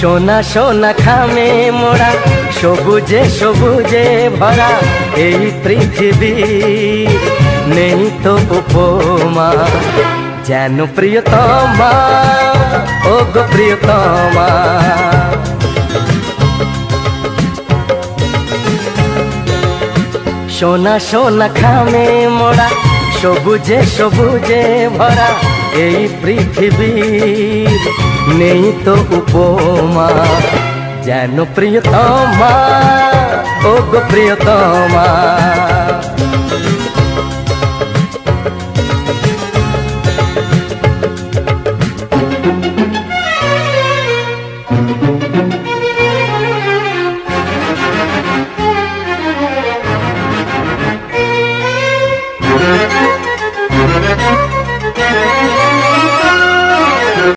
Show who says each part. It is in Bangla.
Speaker 1: সোনা সোনা খামে মোড়া সবুজে সবুজে ভরা এই পৃথিবী নেই তো উপমা যেন প্রিয়তমা ও গো প্রিয়তমা। সোনা সোনা খামে মোড়া সবুজে সবুজে ভরা এই পৃথিবী নেই তো উপমা যেন প্রিয়তমা ও গো প্রিয়তমা।